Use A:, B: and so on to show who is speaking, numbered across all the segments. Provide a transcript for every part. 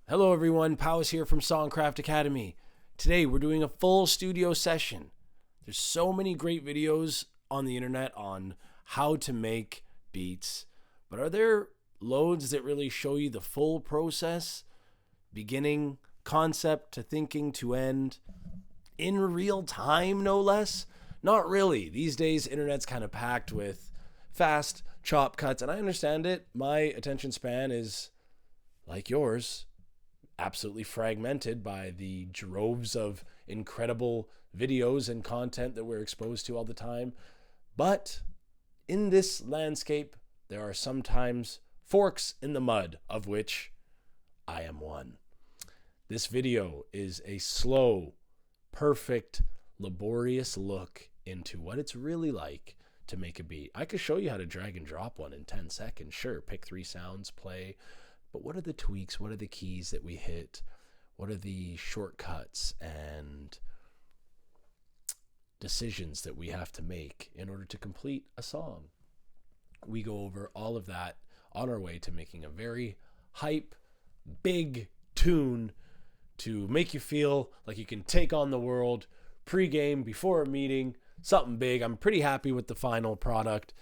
A: Hello everyone, Powys here from Songcraft Academy. Today we're doing a full studio session. There's so many great videos on the internet on how to make beats, but are there loads that really show you the full process, beginning, concept to thinking to end, in real time no less? Not really. These days internet's kind of packed with fast chop cuts, and I understand it. My attention span is like yours, absolutely fragmented by the droves of incredible videos and content that we're exposed to all the time. But in this landscape, there are sometimes forks in the mud, of which I am one. This video is a slow, perfect, laborious look into what it's really like to make a beat. I could show you how to drag and drop one in 10 seconds. Sure, pick 3 sounds, play. But what are the tweaks? What are the keys that we hit? What are the shortcuts and decisions that we have to make in order to complete a song? We go over all of that on our way to making a very hype, big tune to make you feel like you can take on the world pre-game, before a meeting, something big. I'm pretty happy with the final product,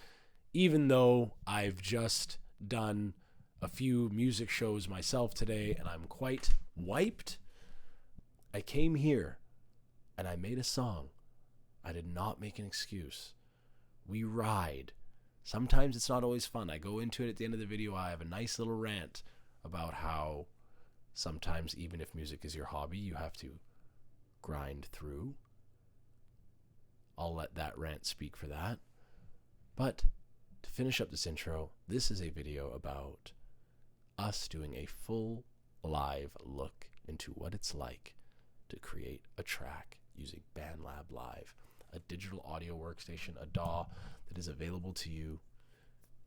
A: even though I've just done a few music shows myself today and I'm quite wiped. I came here and I made a song. I did not make an excuse. We ride. Sometimes it's not always fun. I go into it at the end of the video. I have a nice little rant about how sometimes, even if music is your hobby, you have to grind through. I'll let that rant speak for that. But to finish up this intro, this is a video about us doing a full live look into what it's like to create a track using Bandlab Live, a digital audio workstation, a DAW that is available to you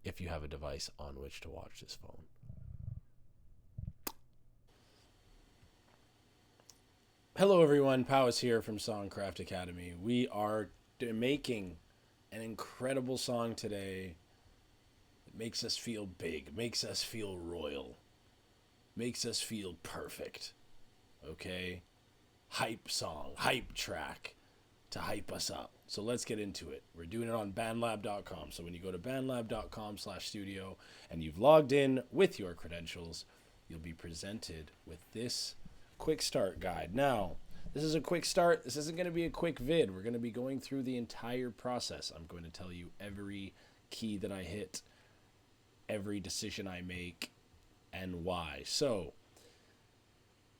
A: if you have a device on which to watch this phone. Hello everyone, Powys here from Songcraft Academy. We are making an incredible song today. It makes us feel big, makes us feel royal, makes us feel perfect, okay? Hype song, hype track to hype us up. So let's get into it. We're doing it on bandlab.com. So when you go to bandlab.com/studio and you've logged in with your credentials, you'll be presented with this quick start guide. Now, this is a quick start. This isn't going to be a quick vid. We're going to be going through the entire process. I'm going to tell you every key that I hit, every decision I make, and why. So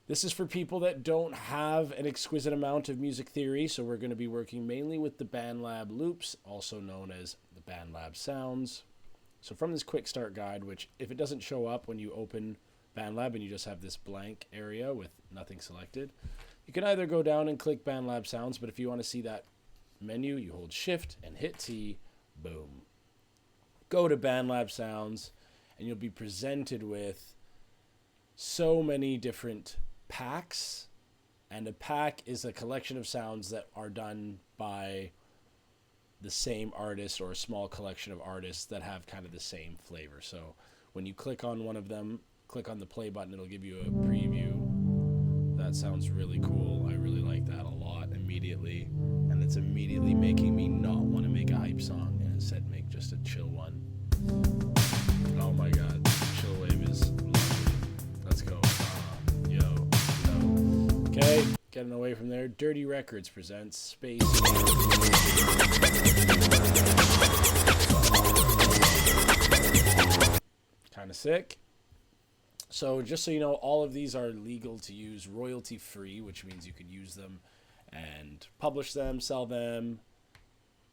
A: this is for people that don't have an exquisite amount of music theory, so we're going to be working mainly with the Bandlab loops, also known as the Bandlab sounds. So from this quick start guide, which if it doesn't show up when you open Bandlab and you just have this blank area with nothing selected, you can either go down and click Bandlab sounds, but if you want to see that menu, you hold Shift and hit T, boom. Go to Bandlab sounds, and you'll be presented with so many different packs. And a pack is a collection of sounds that are done by the same artist or a small collection of artists that have kind of the same flavor. So when you click on one of them, click on the play button, it'll give you a preview. That sounds really cool. I really like that a lot immediately. And it's immediately making me not want to make a hype song and instead make just a chill one. Oh my god, chill wave is lovely. Let's go. Yo. Okay, getting away from there. Dirty Records presents Space. Kind of sick. So just so you know, all of these are legal to use, royalty free, which means you can use them and publish them, sell them.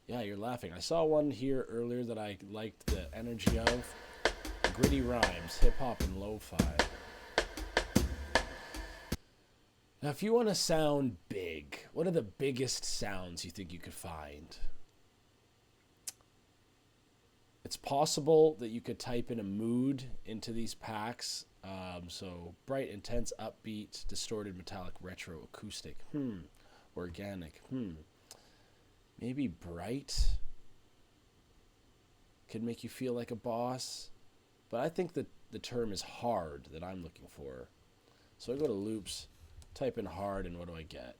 A: Yeah, you're laughing. I saw one here earlier that I liked the energy of. Gritty rhymes, hip-hop, and lo-fi. Now, if you want to sound big, what are the biggest sounds you think you could find? It's possible that you could type in a mood into these packs. So bright, intense, upbeat, distorted, metallic, retro, acoustic. Organic. Maybe bright could make you feel like a boss. But I think that the term is hard that I'm looking for. So I go to loops, type in hard, and what do I get?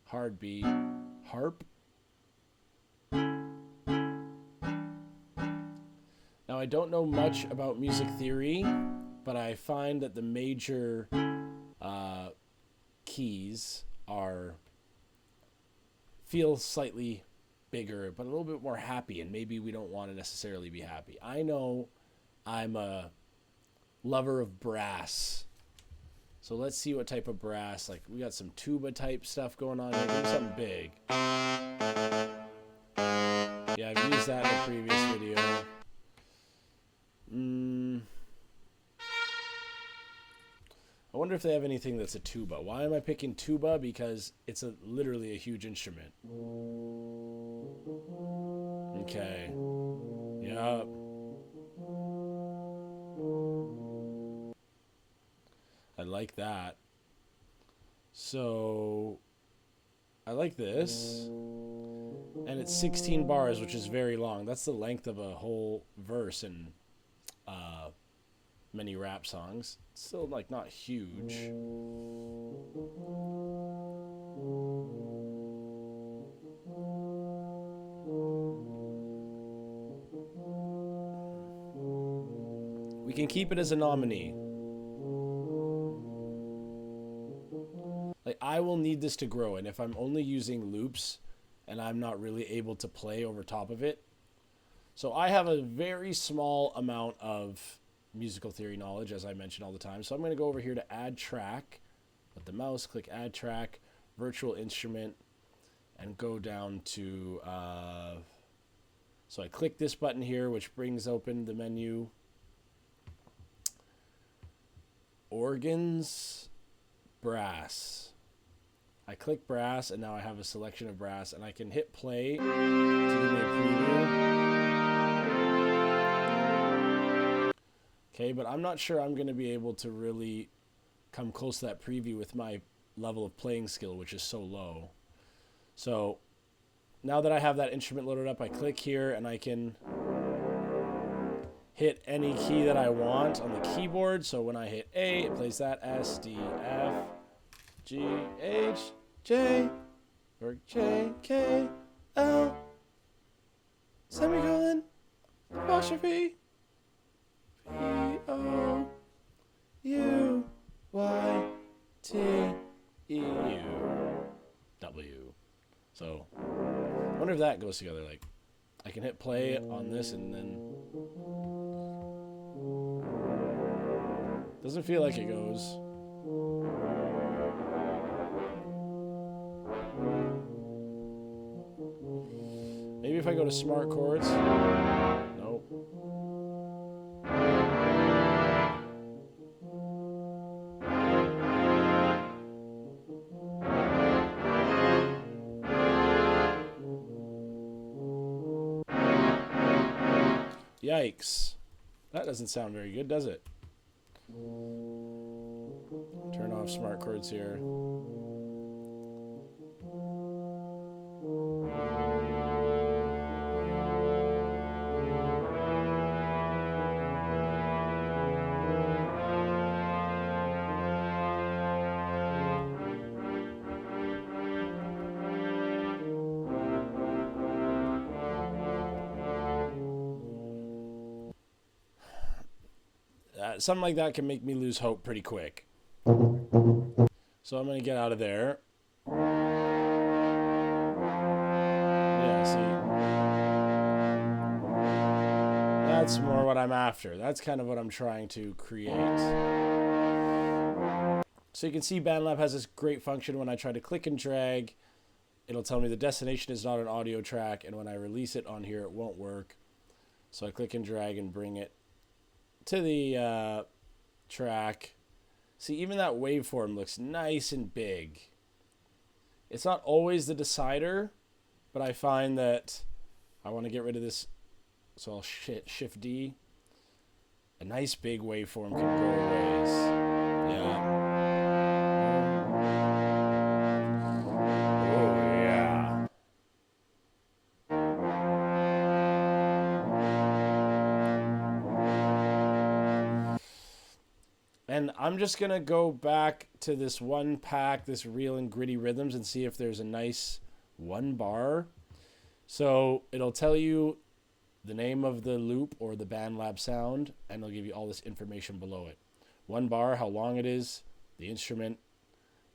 A: Hard B, harp. Now I don't know much about music theory, but I find that the major keys feel slightly bigger, but a little bit more happy, and maybe we don't want to necessarily be happy. I know I'm a lover of brass. So let's see what type of brass. Like, we got some tuba type stuff going on here. Do something big. Yeah, I've used that in a previous video. I wonder if they have anything that's a tuba. Why am I picking tuba? Because it's literally a huge instrument. Okay. Yep. I like that. So I like this. And it's 16 bars, which is very long. That's the length of a whole verse in many rap songs. It's still like not huge. We can keep it as a nominee. Like, I will need this to grow, and if I'm only using loops and I'm not really able to play over top of it. So I have a very small amount of musical theory knowledge, as I mention all the time. So I'm going to go over here to add track with the mouse, click add track, virtual instrument, and go down to, so I click this button here, which brings open the menu. Organs, brass. I click brass, and now I have a selection of brass, and I can hit play to give me a preview. Okay, but I'm not sure I'm going to be able to really come close to that preview with my level of playing skill, which is so low. So now that I have that instrument loaded up, I click here, and I can hit any key that I want on the keyboard. So when I hit A, it plays that S, D, F, G, H, J, or J, K, L, semicolon, apostrophe, P, O, U, Y, T, E, U, W. So I wonder if that goes together. Like, I can hit play on this and then doesn't feel like it goes. Maybe if I go to smart chords. Nope. Yikes. That doesn't sound very good, does it? Turn off smart chords here. Something like that can make me lose hope pretty quick. So I'm going to get out of there. Yeah, see? That's more what I'm after. That's kind of what I'm trying to create. So you can see Bandlab has this great function. When I try to click and drag, it'll tell me the destination is not an audio track, and when I release it on here, it won't work. So I click and drag and bring it to the track. See, even that waveform looks nice and big. It's not always the decider, but I find that I want to get rid of this, so I'll shift D. A nice big waveform can go a ways. Yeah. Oh, yeah. And I'm just going to go back to this one pack, this Real and Gritty Rhythms, and see if there's a nice one bar. So it'll tell you the name of the loop or the Bandlab sound, and it'll give you all this information below it. One bar, how long it is, the instrument,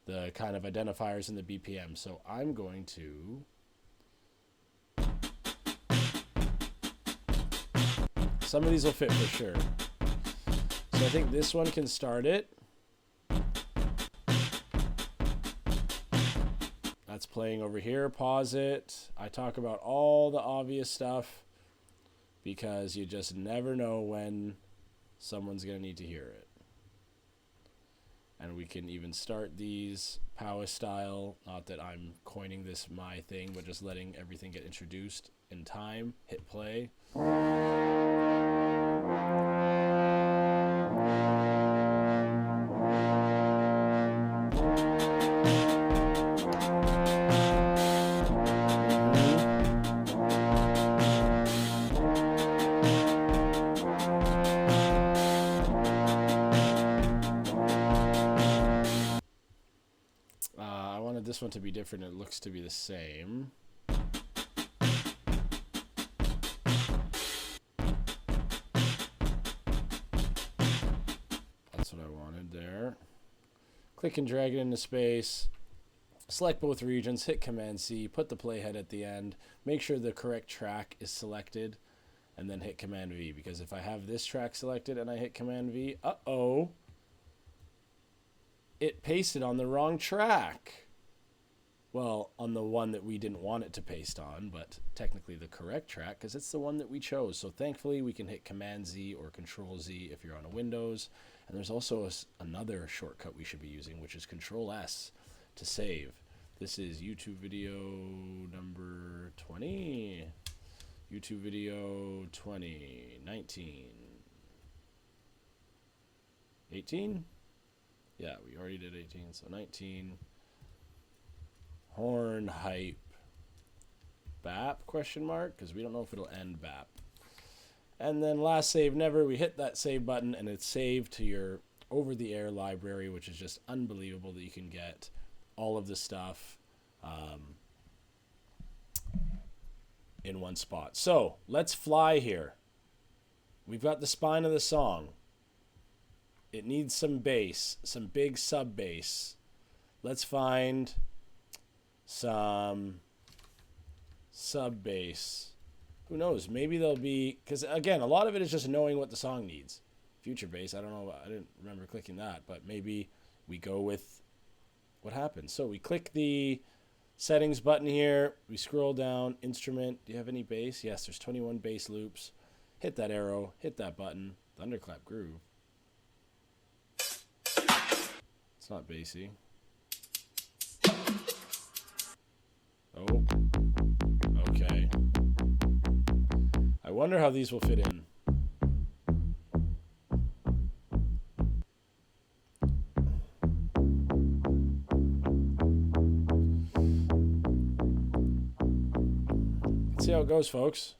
A: the kind of identifiers, and the BPM. So I'm going to... Some of these will fit for sure. So I think this one can start it. That's playing over here. Pause it. I talk about all the obvious stuff because you just never know when someone's going to need to hear it. And we can even start these Powys style. Not that I'm coining this my thing, but just letting everything get introduced in time. Hit play. This one to be different. It looks to be the same. That's what I wanted there. Click and drag it into space. Select both regions. Hit Command C. Put the playhead at the end. Make sure the correct track is selected. And then hit Command V. Because if I have this track selected and I hit Command V, uh-oh. It pasted on the wrong track. Well, on the one that we didn't want it to paste on, but technically the correct track because it's the one that we chose. So thankfully we can hit Command Z or Control Z if you're on a Windows. And there's also another shortcut we should be using, which is Control S to save. This is YouTube video number 20. YouTube video 20, 19, 18? Yeah, we already did 18, so 19. Horn hype bap question mark because we don't know if it'll end bap. And then last save never, we hit that save button and it's saved to your over-the-air library, which is just unbelievable that you can get all of the stuff in one spot. So let's fly here. We've got the spine of the song. It needs some bass, some big sub bass. Let's find some sub bass. Who knows? Maybe there'll be, because again, a lot of it is just knowing what the song needs. Future bass, I don't know. I didn't remember clicking that, but maybe we go with what happens. So we click the settings button here. We scroll down, instrument. Do you have any bass? Yes, there's 21 bass loops. Hit that arrow, hit that button. Thunderclap groove. It's not bassy. Oh, okay. I wonder how these will fit in. Let's see how it goes, folks.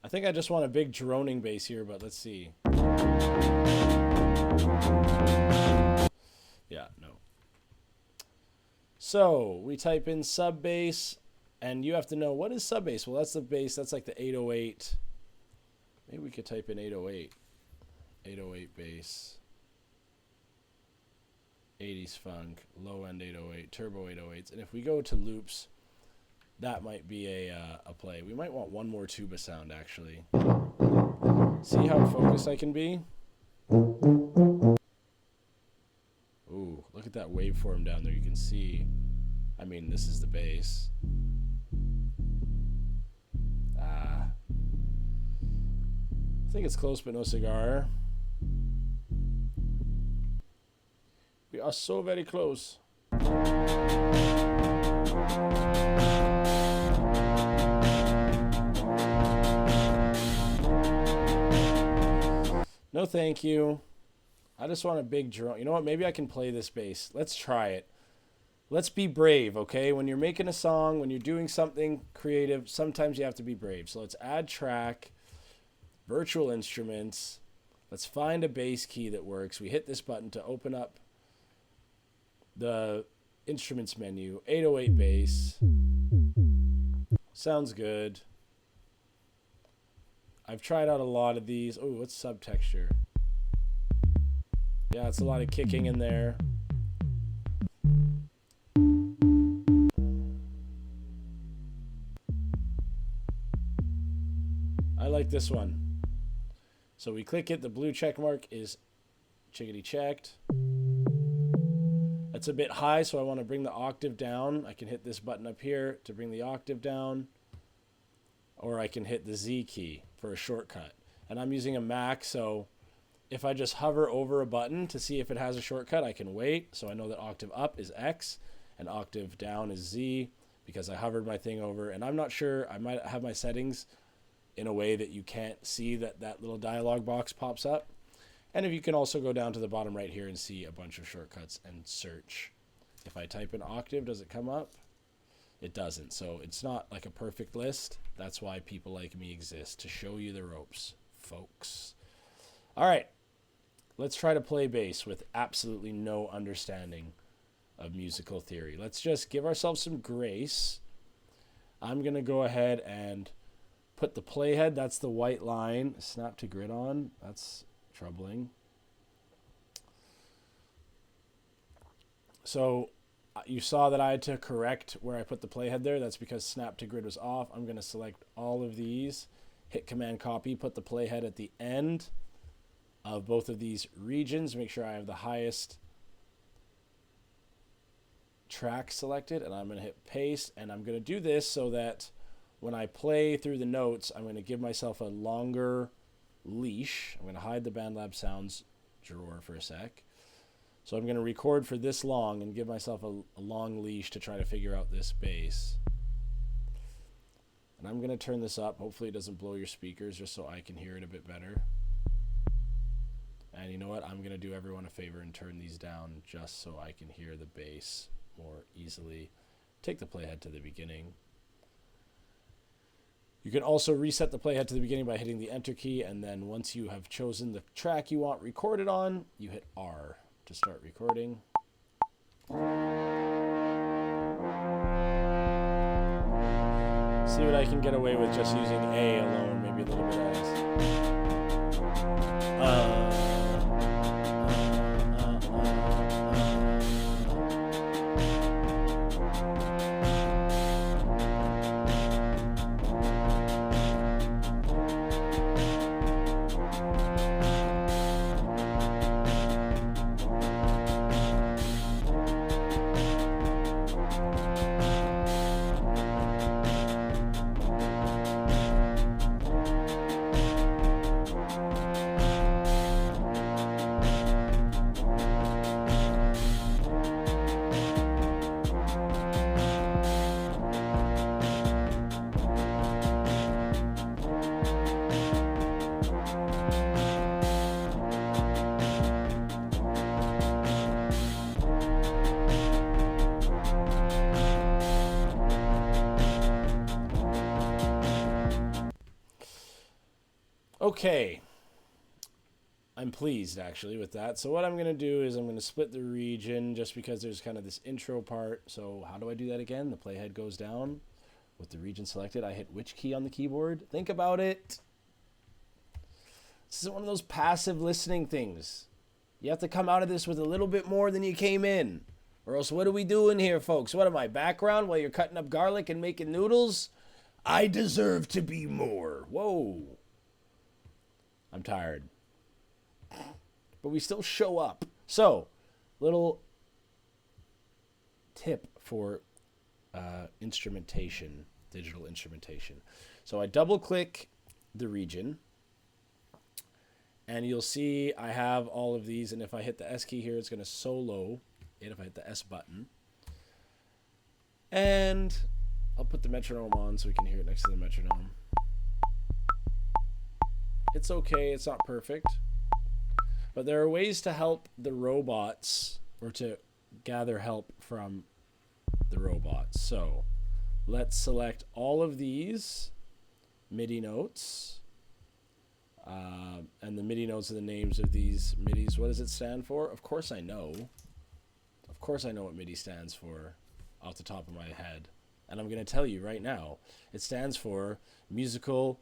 A: I think I just want a big droning bass here, but let's see. Yeah, no. So we type in sub bass, and you have to know what is sub bass. Well, that's the bass. That's like the 808. Maybe we could type in 808. 808 bass. 80s funk, low end 808, turbo 808s. And if we go to loops, that might be a play. We might want one more tuba sound, actually. See how focused I can be? Ooh, look at that waveform down there. You can see, I mean, this is the bass. I think it's close, but no cigar. We are so very close. No, thank you. I just want a big drone. You know what? Maybe I can play this bass. Let's try it. Let's be brave, okay? When you're making a song, when you're doing something creative, sometimes you have to be brave. So let's add track, virtual instruments. Let's find a bass key that works. We hit this button to open up the instruments menu. 808 bass. Sounds good. I've tried out a lot of these. Oh, what's subtexture? Yeah, it's a lot of kicking in there. I like this one. So we click it, the blue check mark is chickadee checked. That's a bit high, so I want to bring the octave down. I can hit this button up here to bring the octave down, or I can hit the Z key for a shortcut. And I'm using a Mac, so if I just hover over a button to see if it has a shortcut, I can wait. So I know that octave up is X and octave down is Z because I hovered my thing over. And I'm not sure, I might have my settings in a way that you can't see that little dialog box pops up. And if you can also go down to the bottom right here and see a bunch of shortcuts and search. If I type in octave, does it come up? It doesn't. So it's not like a perfect list. That's why people like me exist, to show you the ropes, folks. All right, let's try to play bass with absolutely no understanding of musical theory. Let's just give ourselves some grace. I'm going to go ahead and put the playhead, that's the white line, snap to grid on. That's troubling. So you saw that I had to correct where I put the playhead there. That's because snap to grid was off. I'm going to select all of these, hit command copy, put the playhead at the end of both of these regions. Make sure I have the highest track selected, and I'm going to hit paste. And I'm going to do this so that when I play through the notes, I'm going to give myself a longer leash. I'm going to hide the Bandlab sounds drawer for a sec. So I'm going to record for this long and give myself a long leash to try to figure out this bass. And I'm going to turn this up. Hopefully it doesn't blow your speakers, just so I can hear it a bit better. And you know what? I'm going to do everyone a favor and turn these down just so I can hear the bass more easily. Take the playhead to the beginning. You can also reset the playhead to the beginning by hitting the enter key, and then once you have chosen the track you want recorded on, you hit R to start recording. See what I can get away with just using A alone, maybe a little bit of S. Okay, I'm pleased actually with that. So what I'm going to do is I'm going to split the region just because there's kind of this intro part. So how do I do that again? The playhead goes down with the region selected. I hit which key on the keyboard? Think about it. This is one of those passive listening things. You have to come out of this with a little bit more than you came in. Or else what are we doing here, folks? What am I, background while you're cutting up garlic and making noodles? I deserve to be more. Whoa. I'm tired. But we still show up. So, little tip for instrumentation, digital instrumentation. So I double click the region, and you'll see I have all of these, and if I hit the S key here, it's going to solo it if I hit the S button. And I'll put the metronome on so we can hear it next to the metronome. It's okay, it's not perfect. But there are ways to help the robots, or to gather help from the robots. So let's select all of these MIDI notes. And the MIDI notes are the names of these MIDIs. What does it stand for? Of course I know. Of course I know what MIDI stands for off the top of my head. And I'm going to tell you right now. It stands for Musical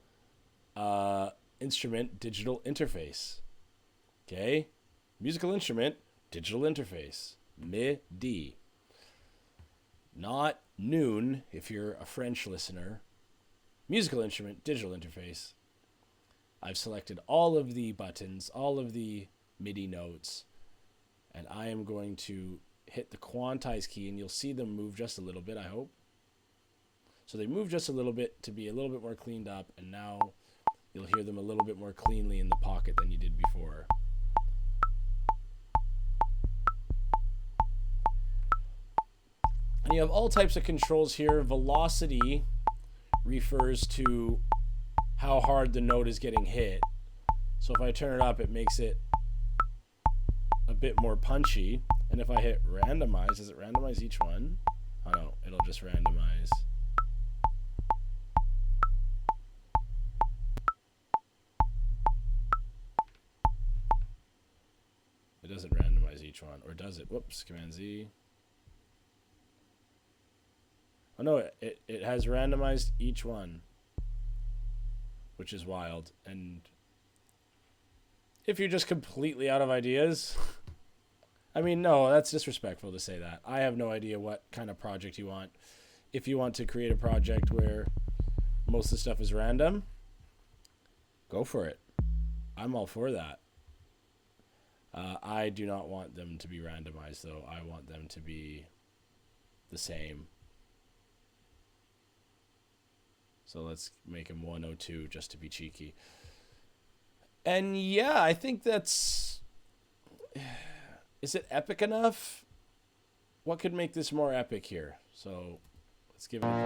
A: Instrument Digital Interface. Okay? Musical Instrument Digital Interface. MIDI. Not noon, if you're a French listener. Musical Instrument Digital Interface. I've selected all of the buttons, all of the MIDI notes, and I am going to hit the quantize key, and you'll see them move just a little bit, I hope. So they move just a little bit to be a little bit more cleaned up, and now you'll hear them a little bit more cleanly in the pocket than you did before. And you have all types of controls here. Velocity refers to how hard the note is getting hit. So if I turn it up, it makes it a bit more punchy. And if I hit randomize, does it randomize each one? Oh no, it'll just randomize. It doesn't randomize each one, or does it? Whoops, Command Z. Oh no, it has randomized each one, which is wild. And if you're just completely out of ideas, I mean, no, that's disrespectful to say that. I have no idea what kind of project you want. If you want to create a project where most of the stuff is random, go for it. I'm all for that. I do not want them to be randomized, though. I want them to be the same. So let's make them 102 just to be cheeky. And yeah, I think that's... Is it epic enough? What could make this more epic here? So let's give it a play.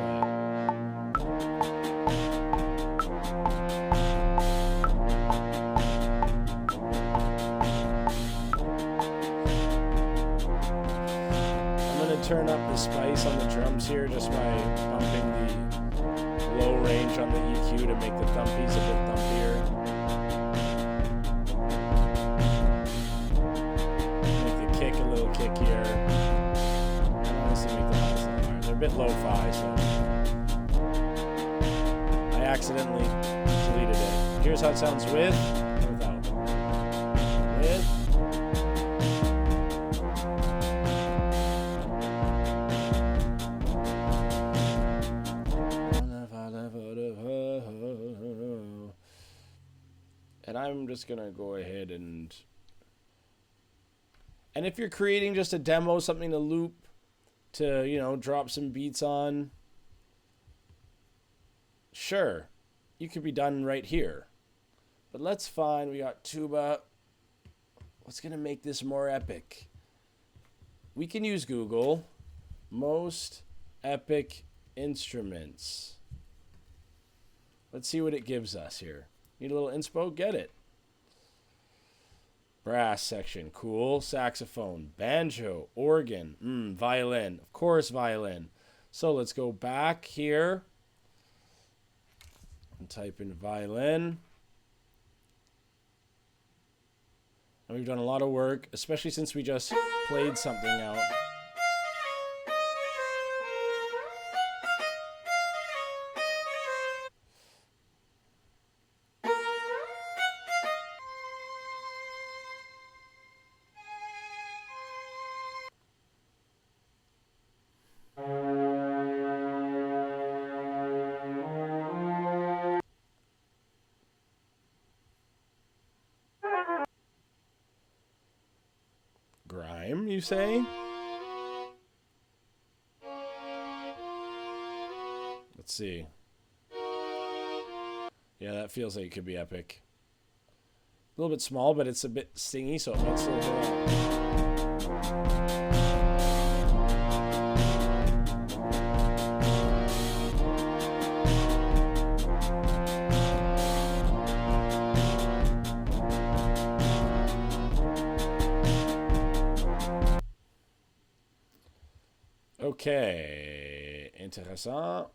A: I'm going to turn up the spice on the drums here just by bumping the low range on the EQ to make the thumpies a bit thumpier. Make the kick a little kickier. I honestly make the highs a little higher. They're a bit lo-fi, so I accidentally deleted it. Here's how it sounds with and without. With. And I'm just going to go ahead and if you're creating just a demo, something to loop, to, you know, drop some beats on, sure, you could be done right here. But let's find, we got tuba. What's going to make this more epic? We can use Google. Most epic instruments. Let's see what it gives us here. Need a little inspo? Get it. Brass section. Cool. Saxophone. Banjo. Organ. Violin. Of course, violin. So let's go back here and type in violin. And we've done a lot of work, especially since we just played something out. Grime, you say? Let's see. Yeah, that feels like it could be epic. A little bit small, but it's a bit stingy, so it might still go out. Okay, intéressant.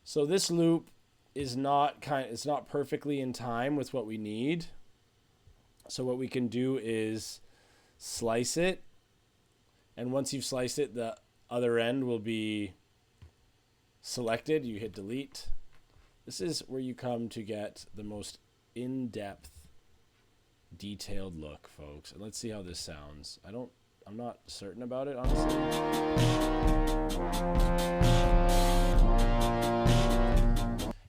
A: So this loop is it's not perfectly in time with what we need. So what we can do is slice it, and once you've sliced it, the other end will be selected. You hit delete. This is where you come to get the most in-depth, detailed look, folks. And let's see how this sounds. I'm not certain about it, honestly.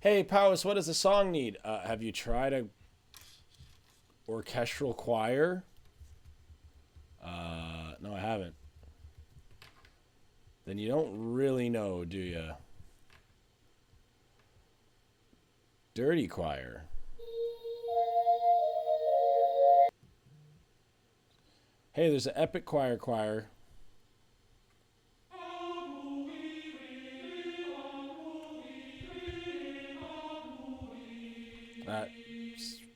A: Hey, Powys, what does the song need? Have you tried a orchestral choir? No, I haven't. Then you don't really know, do you? Dirty choir. Hey, there's an epic choir. That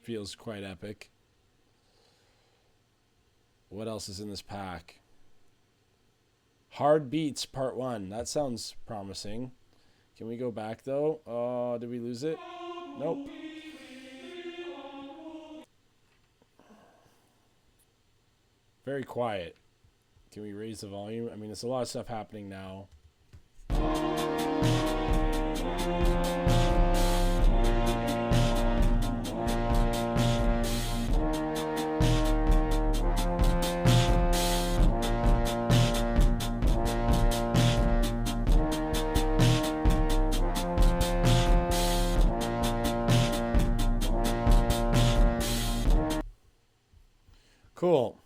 A: feels quite epic. What else is in this pack? Hard Beats Part 1. That sounds promising. Can we go back, though? Oh, did we lose it? Nope. Very quiet. Can we raise the volume? I mean, there's a lot of stuff happening now. Cool.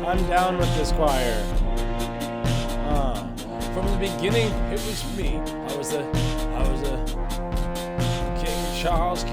A: I'm down with this choir. From the beginning, it was me. I was a King Charles,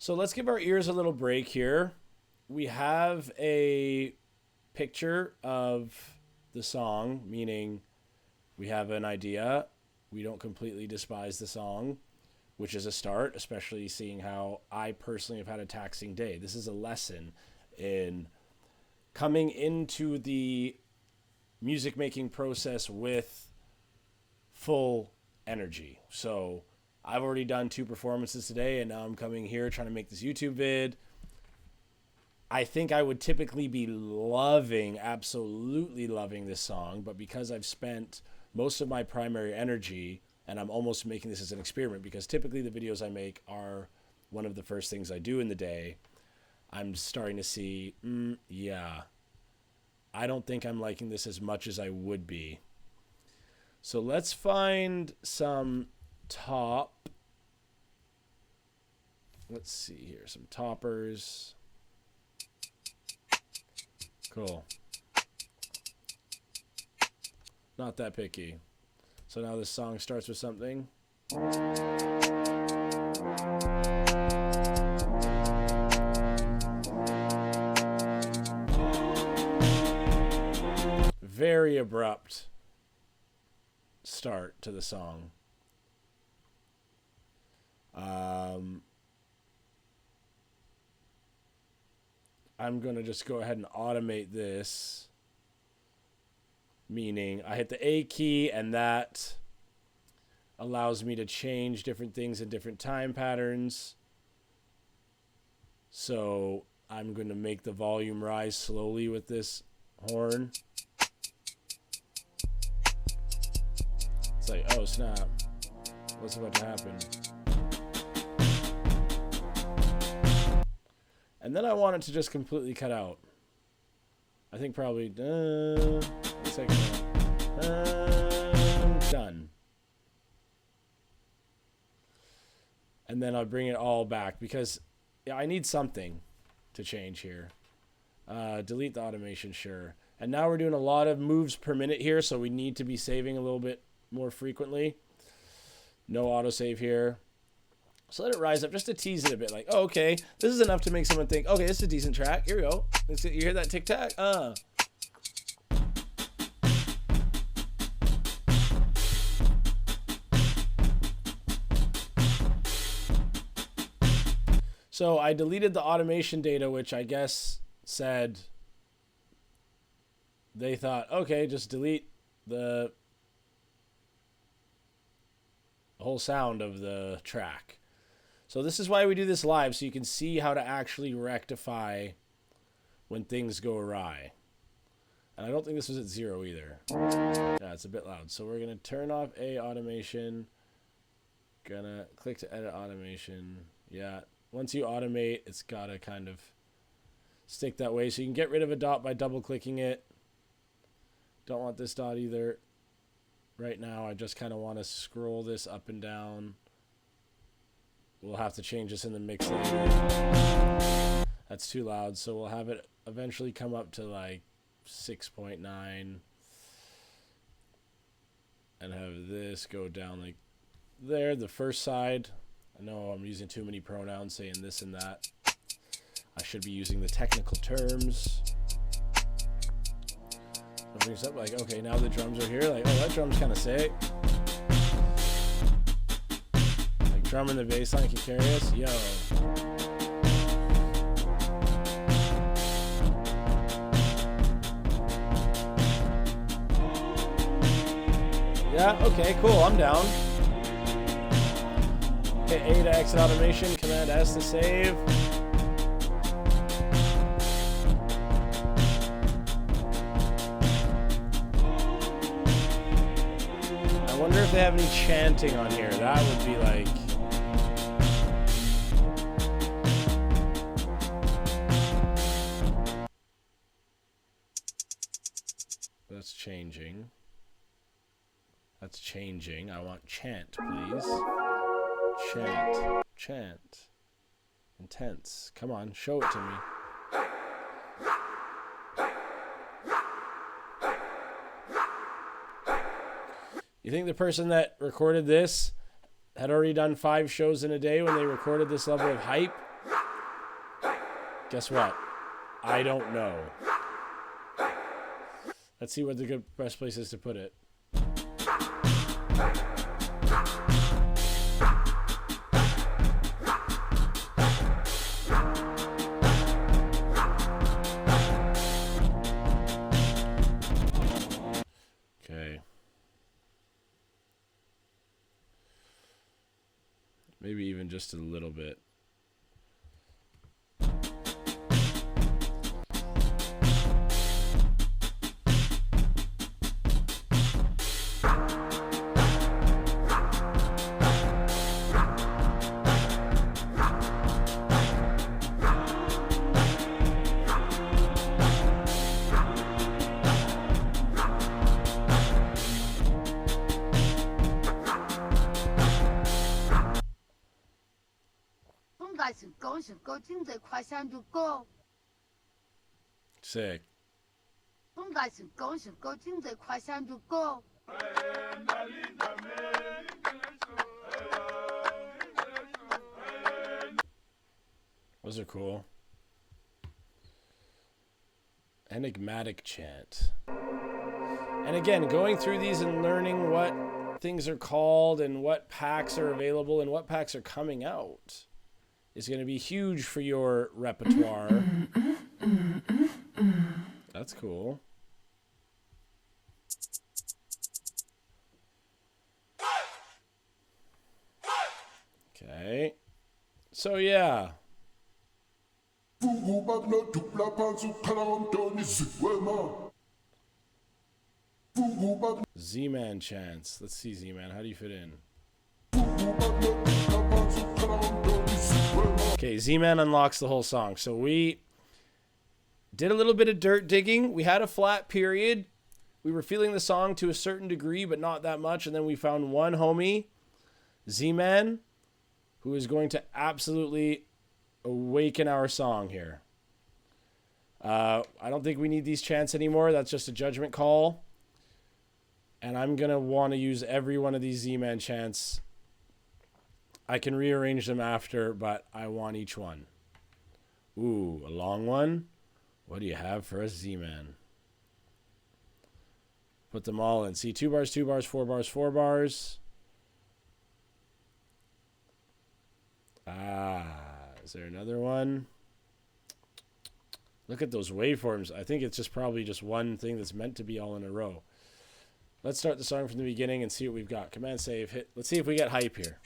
A: So let's give our ears a little break here. We have a picture of the song, meaning we have an idea. We don't completely despise the song, which is a start, especially seeing how I personally have had a taxing day. This is a lesson in coming into the music making process with full energy. So I've already done 2 performances today, and now I'm coming here trying to make this YouTube vid. I think I would typically be absolutely loving this song, but because I've spent most of my primary energy, and I'm almost making this as an experiment, because typically the videos I make are one of the first things I do in the day, I'm starting to see, yeah, I don't think I'm liking this as much as I would be. So let's find some let's see here, some toppers. Cool. Not that picky. So now this song starts with something. Very abrupt start to the song. I'm going to just go ahead and automate this, meaning I hit the A key, and that allows me to change different things in different time patterns. So I'm going to make the volume rise slowly with this horn. It's like, oh snap, what's about to happen? And then I want it to just completely cut out. I think probably second done. And then I'll bring it all back because I need something to change here. Delete the automation, sure. And now we're doing a lot of moves per minute here, so we need to be saving a little bit more frequently. No autosave here. So let it rise up just to tease it a bit. Like, oh, okay, this is enough to make someone think, okay, this is a decent track. Here we go. You hear that tic-tac? So I deleted the automation data, which I guess said they thought, okay, just delete the whole sound of the track. So this is why we do this live, so you can see how to actually rectify when things go awry. And I don't think this was at 0 either. Yeah, it's a bit loud. So we're going to turn off A automation. Gonna click to edit automation. Yeah, once you automate, it's got to kind of stick that way. So you can get rid of a dot by double clicking it. Don't want this dot either. Right now, I just kind of want to scroll this up and down. We'll have to change this in the mix later. That's too loud, so we'll have it eventually come up to like 6.9 and have this go down like there, the first side. I know I'm using too many pronouns saying this and that. I should be using the technical terms. So it brings up like, okay, now the drums are here. Like, oh, that drum's kind of sick. Drum and the bass line can carry us. Yo. Yeah, okay, cool. I'm down. Hit A to exit automation, Command S to save. I wonder if they have any chanting on here. That would be like... That's changing. That's changing. I want chant, please. Chant. Chant. Intense. Come on, show it to me. You think the person that recorded this had already done 5 shows in a day when they recorded this level of hype? Guess what? I don't know. Let's see what the best place is to put it. Okay. Maybe even just a little bit. Sick. Those are cool. Enigmatic chant. And again, going through these and learning what things are called and what packs are available and what packs are coming out is going to be huge for your repertoire. That's cool. Okay. So yeah. Z-Man chants. Let's see, Z-Man. How do you fit in? Okay, Z-Man unlocks the whole song. So we did a little bit of dirt digging. We had a flat period. We were feeling the song to a certain degree, but not that much. And then we found one homie, Z-Man, who is going to absolutely awaken our song here. I don't think we need these chants anymore. That's just a judgment call. And I'm going to want to use every one of these Z-Man chants. I can rearrange them after, but I want each one. Ooh, a long one? What do you have for us, Z-Man? Put them all in. See, 2 bars, 2 bars, 4 bars, 4 bars. Is there another one? Look at those waveforms. I think it's just probably just one thing that's meant to be all in a row. Let's start the song from the beginning and see what we've got. Command save, hit. Let's see if we get hype here.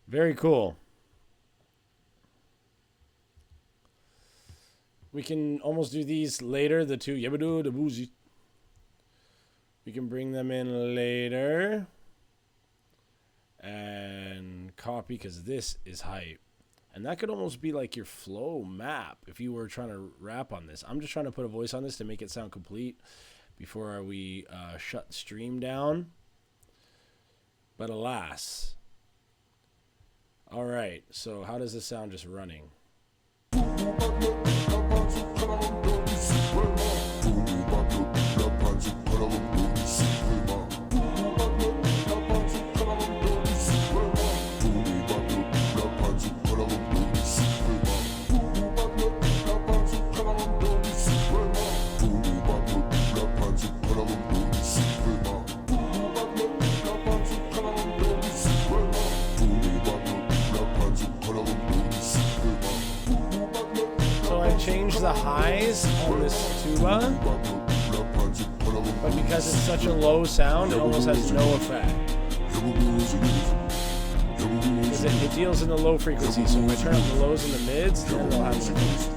A: Very cool. We can almost do these later, the two yabadoo, the boozy. We can bring them in later. And copy, because this is hype. And that could almost be like your flow map if you were trying to rap on this. I'm just trying to put a voice on this to make it sound complete before we shut the stream down. But alas. All right, so how does this sound just running? Change the highs on this tuba, but because it's such a low sound, it almost has no effect. Because it deals in the low frequency, so if I turn up the lows and the mids, then it'll have an effect.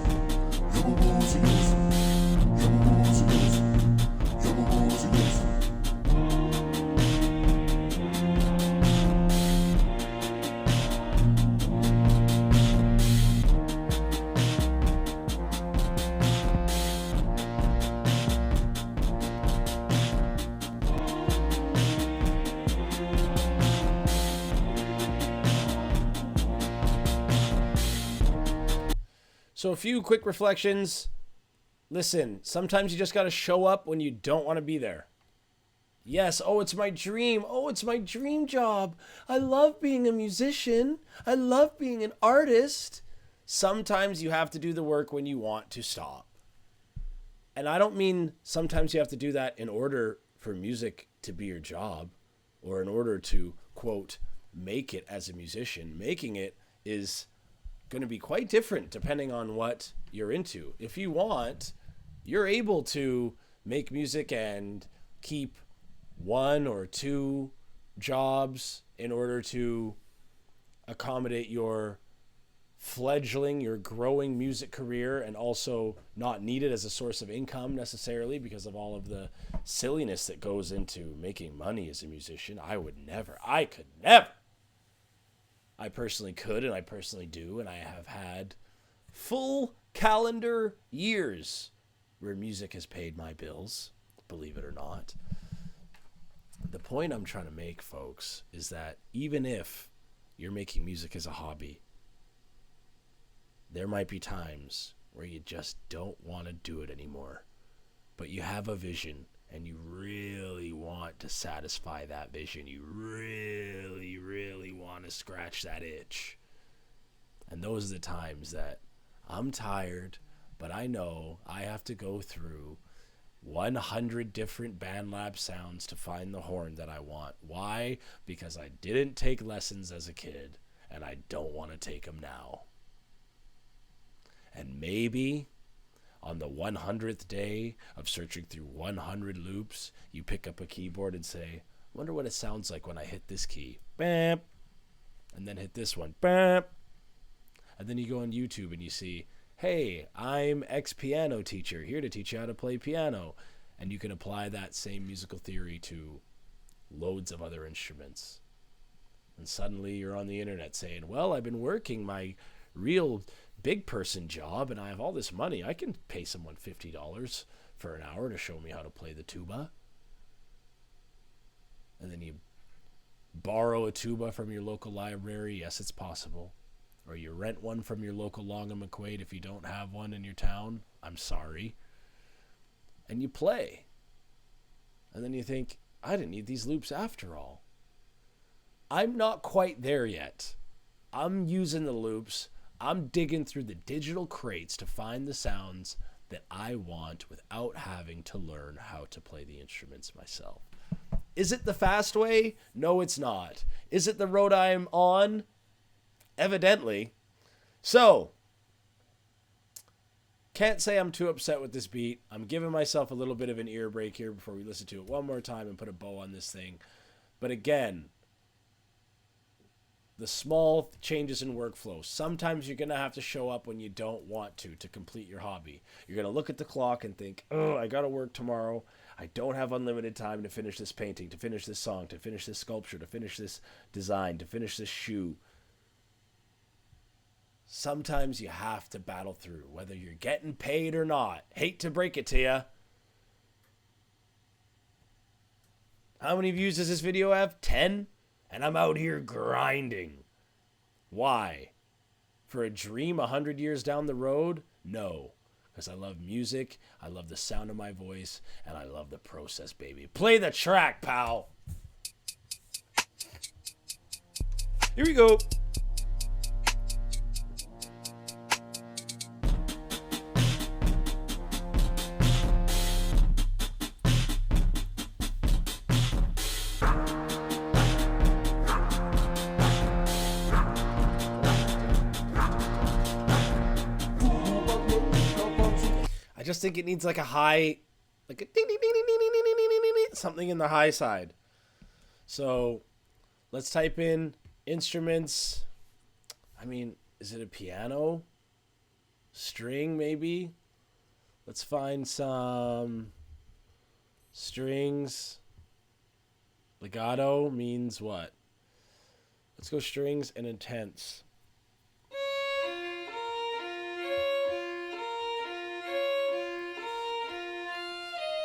A: So a few quick reflections. Listen, sometimes you just got to show up when you don't want to be there. Yes, oh, it's my dream. Oh, it's my dream job. I love being a musician. I love being an artist. Sometimes you have to do the work when you want to stop. And I don't mean sometimes you have to do that in order for music to be your job or in order to, quote, make it as a musician. Making it is going to be quite different depending on what you're into. If you want, you're able to make music and keep 1 or 2 jobs in order to accommodate your fledgling, your growing music career, and also not need it as a source of income necessarily because of all of the silliness that goes into making money as a musician. I could never. I personally could, and I personally do, and I have had full calendar years where music has paid my bills, believe it or not. The point I'm trying to make, folks, is that even if you're making music as a hobby, there might be times where you just don't want to do it anymore, but you have a vision and you really want to satisfy that vision. You really, really want to scratch that itch. And those are the times that I'm tired, but I know I have to go through 100 different Bandlab sounds to find the horn that I want. Why? Because I didn't take lessons as a kid, and I don't want to take them now. And maybe on the 100th day of searching through 100 loops, you pick up a keyboard and say, wonder what it sounds like when I hit this key. Bam. And then hit this one. Bam. And then you go on YouTube and you see, hey, I'm X piano teacher, here to teach you how to play piano. And you can apply that same musical theory to loads of other instruments. And suddenly you're on the internet saying, well, I've been working my real big person job and I have all this money. I can pay someone $50 for an hour to show me how to play the tuba. And then you borrow a tuba from your local library. Yes, it's possible. Or you rent one from your local Long and McQuaid if you don't have one in your town. I'm sorry. And you play. And then you think, I didn't need these loops after all. I'm not quite there yet. I'm using the loops. I'm digging through the digital crates to find the sounds that I want without having to learn how to play the instruments myself. Is it the fast way? No, it's not. Is it the road I'm on? Evidently. So, can't say I'm too upset with this beat. I'm giving myself a little bit of an ear break here before we listen to it one more time and put a bow on this thing. But again, the small changes in workflow. Sometimes you're going to have to show up when you don't want to complete your hobby. You're going to look at the clock and think, oh, I got to work tomorrow. I don't have unlimited time to finish this painting, to finish this song, to finish this sculpture, to finish this design, to finish this shoe. Sometimes you have to battle through, whether you're getting paid or not. Hate to break it to you. How many views does this video have? 10? And I'm out here grinding. Why? For a dream 100 years down the road? No. Because I love music, I love the sound of my voice, and I love the process, baby. Play the track, pal. Here we go. I just think it needs like a high, like a ding, ding, ding, ding, ding, ding, ding, ding, ding, ding, something in the high side. So let's type in instruments. I mean, is it a piano? String, maybe? Let's find some strings. Legato means what? Let's go strings and intense.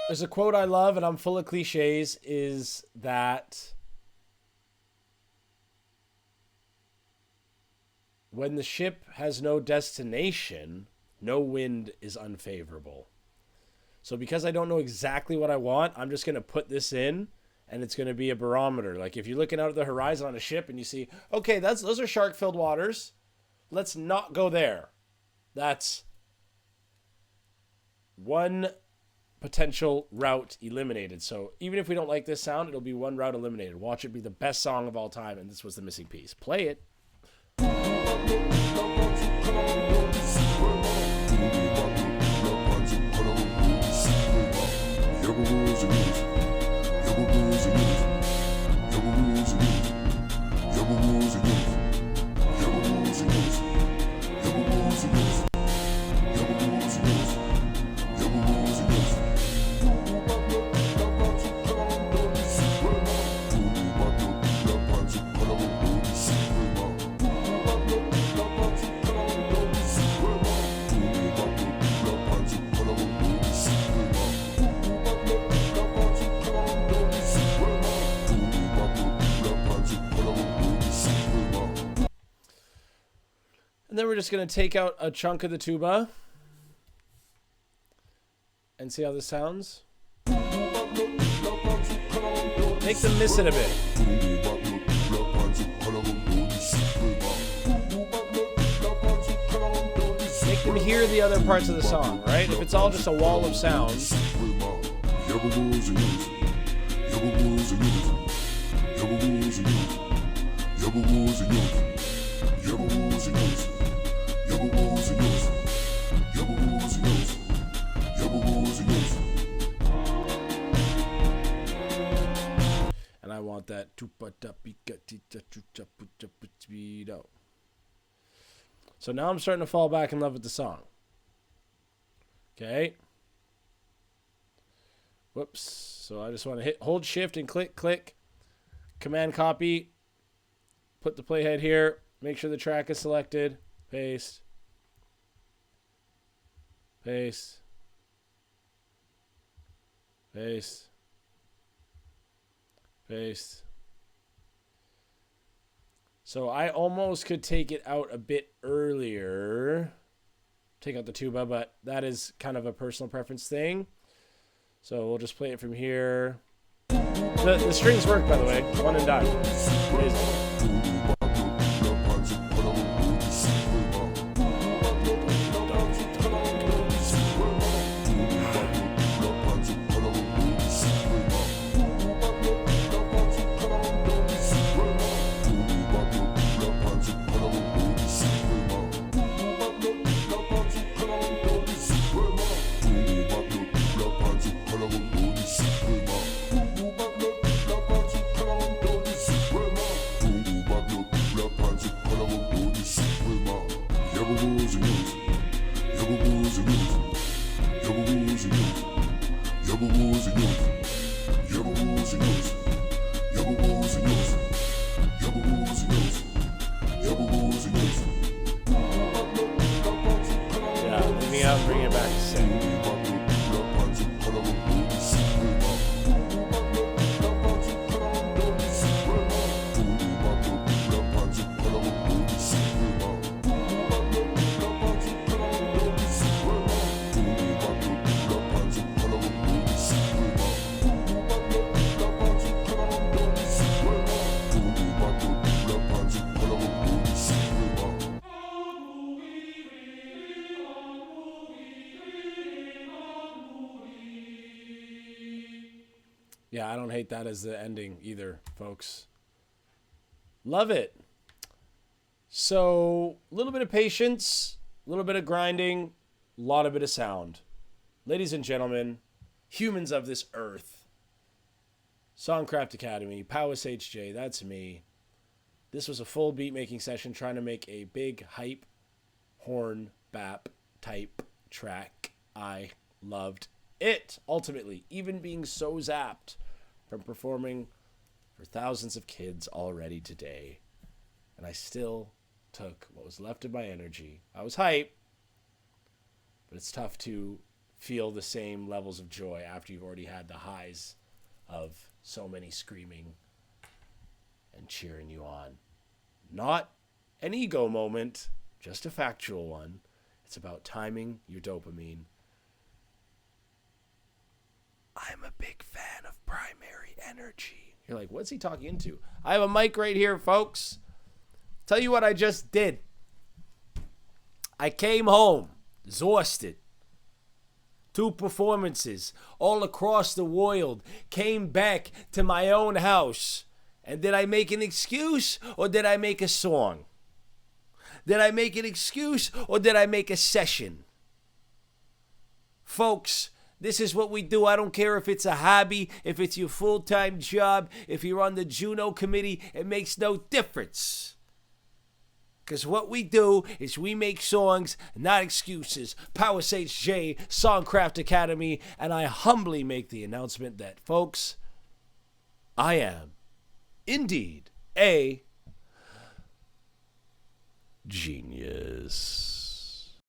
A: There's a quote I love, and I'm full of cliches, is that when the ship has no destination, no wind is unfavorable. So because I don't know exactly what I want, I'm just going to put this in, and it's going to be a barometer. Like if you're looking out at the horizon on a ship and you see, okay, those are shark-filled waters. Let's not go there. That's one potential route eliminated. So even if we don't like this sound, it'll be one route eliminated. Watch it be the best song of all time, and this was the missing piece. Play it. And then we're just going to take out a chunk of the tuba and see how this sounds. Make them miss it a bit. can hear the other parts of the song, right? If it's all just a wall of sound. And I want that. So now I'm starting to fall back in love with the song. Okay. Whoops. So I just want to hold shift and click. Command copy. Put the playhead here. Make sure the track is selected. Paste. Paste. Paste. Paste. So I almost could take it out a bit earlier. Take out the tuba, but that is kind of a personal preference thing. So we'll just play it from here. The strings work, by the way. One and done. Amazing. Bring it back to 6. Yeah, I don't hate that as the ending either, folks. Love it. So, a little bit of patience, a little bit of grinding, a lot of bit of sound. Ladies and gentlemen, humans of this earth, Songcraft Academy, Powys HJ, that's me. This was a full beat making session trying to make a big hype, horn, bap type track. I loved it, ultimately, even being so zapped from performing for thousands of kids already today. And I still took what was left of my energy. I was hype, but it's tough to feel the same levels of joy after you've already had the highs of so many screaming and cheering you on. Not an ego moment, just a factual one. It's about timing your dopamine. I'm a big fan of primary energy. You're like, what's he talking into? I have a mic right here, folks. Tell you what I just did. I came home, exhausted. 2 performances all across the world. Came back to my own house. And did I make an excuse or did I make a song? Did I make an excuse or did I make a session? Folks, this is what we do. I don't care if it's a hobby, if it's your full-time job, if you're on the Juno committee, it makes no difference. Because what we do is we make songs, not excuses. Powys HJ, Songcraft Academy, and I humbly make the announcement that, folks, I am indeed a genius.